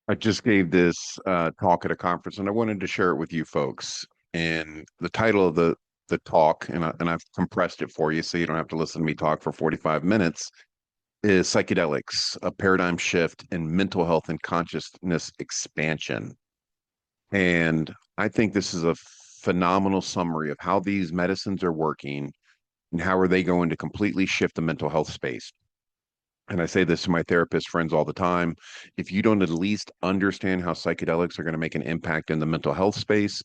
I just gave this talk at a conference, and I wanted to share it with you folks. And the title of the talk, and I've compressed it for you, so you don't have to listen to me talk for 45 minutes, is Psychedelics: A Paradigm Shift in Mental Health and Consciousness Expansion. And I think this is a phenomenal summary of how these medicines are working and how are they going to completely shift the mental health space. And I say this to my therapist friends all the time. If you don't at least understand how psychedelics are going to make an impact in the mental health space,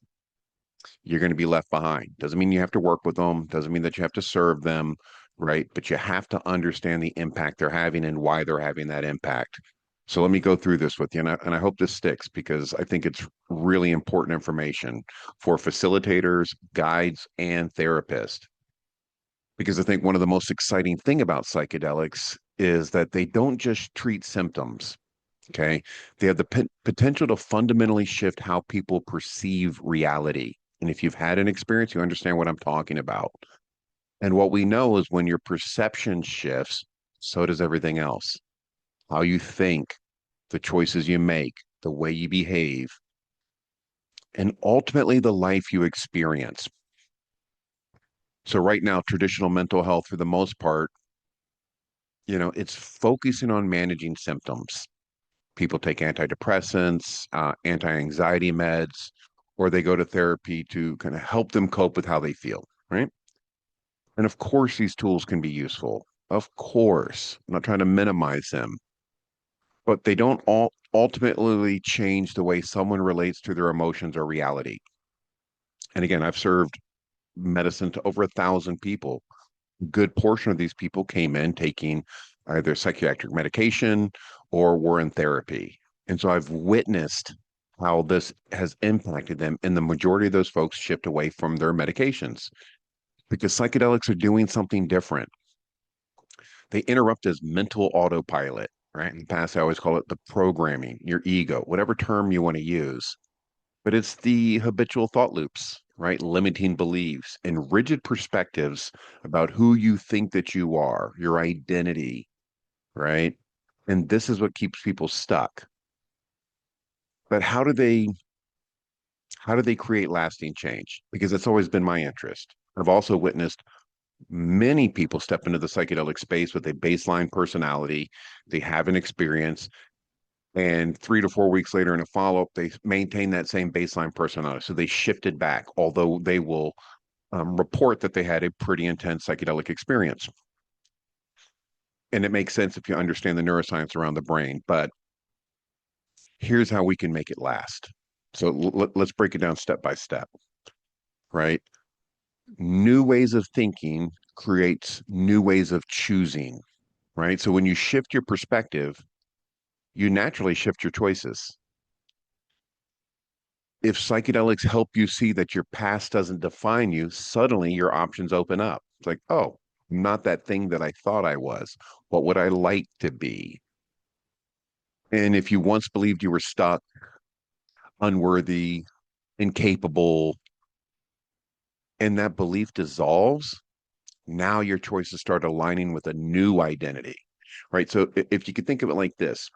you're going to be left behind. Doesn't mean you have to work with them, doesn't mean that you have to serve them, right? But you have to understand the impact they're having and why they're having that impact. So let me go through this with you, and I hope this sticks because I think it's really important information for facilitators, guides, and therapists. Because I think one of the most exciting thing about psychedelics is that they don't just treat symptoms. Okay. They have the potential to fundamentally shift how people perceive reality. And if you've had an experience, you understand what I'm talking about. And what we know is when your perception shifts, so does everything else. How you think, the choices you make, the way you behave, and ultimately the life you experience. So, right now, traditional mental health, for the most part, it's focusing on managing symptoms. People take antidepressants, anti-anxiety meds, or they go to therapy to kind of help them cope with how they feel, right? And of course, these tools can be useful. Of course, I'm not trying to minimize them, but they don't all ultimately change the way someone relates to their emotions or reality. And again, I've served medicine to over 1,000 people. Good portion of these people came in taking either psychiatric medication or were in therapy. And so I've witnessed how this has impacted them. And the majority of those folks shift away from their medications because psychedelics are doing something different. They interrupt this mental autopilot, right? In the past, I always call it the programming, your ego, whatever term you want to use. But it's the habitual thought loops, right? Limiting beliefs and rigid perspectives about who you think that you are, your identity, right? And this is what keeps people stuck. But how do they create lasting change? Because that's always been my interest. I've also witnessed many people step into the psychedelic space with a baseline personality. They have an experience, and 3 to 4 weeks later in a follow-up, they maintain that same baseline personality. So they shifted back, although they will report that they had a pretty intense psychedelic experience. And it makes sense if you understand the neuroscience around the brain. But here's how we can make it last. So let's break it down step by step, right? New ways of thinking creates new ways of choosing, right? So when you shift your perspective, you naturally shift your choices. If psychedelics help you see that your past doesn't define you, suddenly your options open up. It's like, oh, I'm not that thing that I thought I was. What would I like to be? And if you once believed you were stuck, unworthy, incapable, and that belief dissolves, now your choices start aligning with a new identity, right? So if you could think of it like this,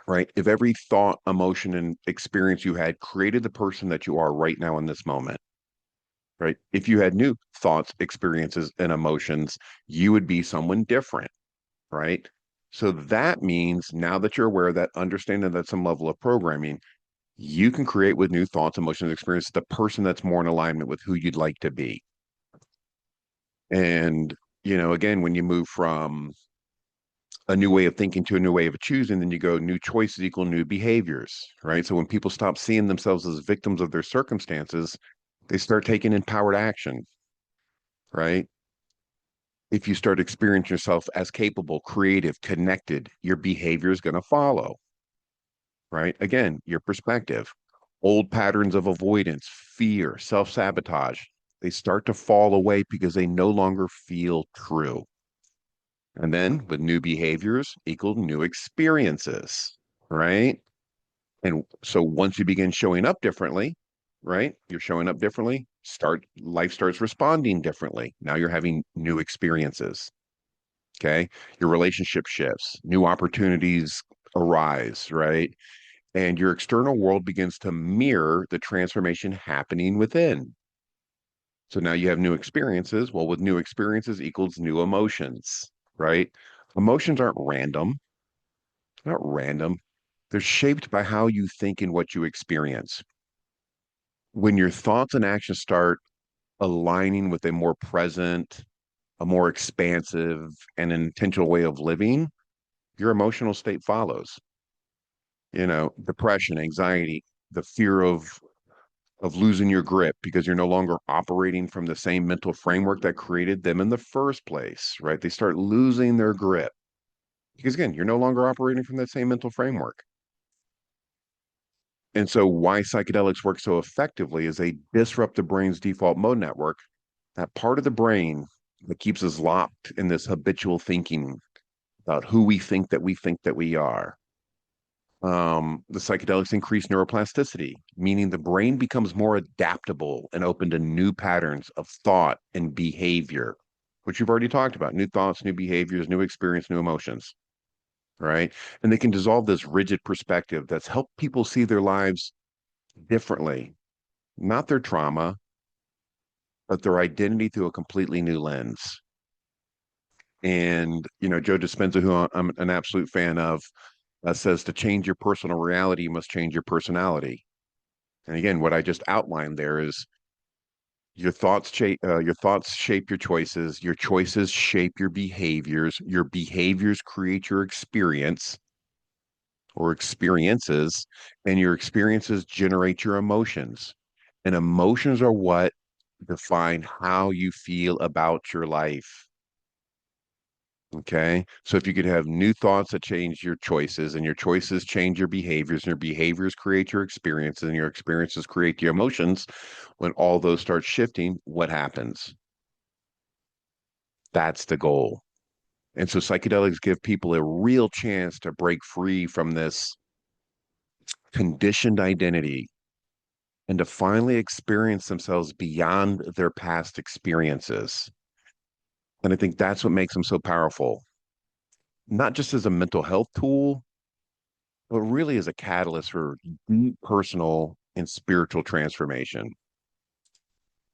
right? If every thought, emotion, and experience you had created the person that you are right now in this moment, right? If you had new thoughts, experiences, and emotions, you would be someone different, right? So that means now that you're aware of that, understanding that some level of programming, you can create with new thoughts, emotions, experiences, the person that's more in alignment with who you'd like to be. And, again, when you move from a new way of thinking to a new way of choosing, then you go new choices equal new behaviors, right? So when people stop seeing themselves as victims of their circumstances, they start taking empowered action, right? If you start experiencing yourself as capable, creative, connected, your behavior is going to follow, right? Again, your perspective, old patterns of avoidance, fear, self-sabotage, they start to fall away because they no longer feel true. And then with new behaviors equal new experiences, right? And so once you begin showing up differently, right? You're showing up differently, life starts responding differently. Now you're having new experiences. Okay. Your relationship shifts, new opportunities arise, right? and your external world begins to mirror the transformation happening within. So now you have new experiences. Well, with new experiences equals new emotions, right? Emotions aren't random, not random. They're shaped by how you think and what you experience. When your thoughts and actions start aligning with a more present, a more expansive, and an intentional way of living, your emotional state follows. Depression, anxiety, the fear of losing your grip because you're no longer operating from the same mental framework that created them in the first place, right? They start losing their grip because again, you're no longer operating from that same mental framework. And so why psychedelics work so effectively is they disrupt the brain's default mode network, that part of the brain that keeps us locked in this habitual thinking about who we think that we are. The psychedelics increase neuroplasticity, meaning the brain becomes more adaptable and open to new patterns of thought and behavior, which you've already talked about. New thoughts, new behaviors, new experience, new emotions, right? And they can dissolve this rigid perspective that's helped people see their lives differently, not their trauma, but their identity through a completely new lens. And, Joe Dispenza, who I'm an absolute fan of, says to change your personal reality, you must change your personality. And again, what I just outlined there is your thoughts shape your choices shape your behaviors create your experience or experiences, and your experiences generate your emotions. And emotions are what define how you feel about your life. Okay. So if you could have new thoughts that change your choices, and your choices change your behaviors, and your behaviors create your experiences, and your experiences create your emotions, when all those start shifting, what happens? That's the goal. And so psychedelics give people a real chance to break free from this conditioned identity and to finally experience themselves beyond their past experiences. And I think that's what makes them so powerful, not just as a mental health tool, but really as a catalyst for deep personal and spiritual transformation.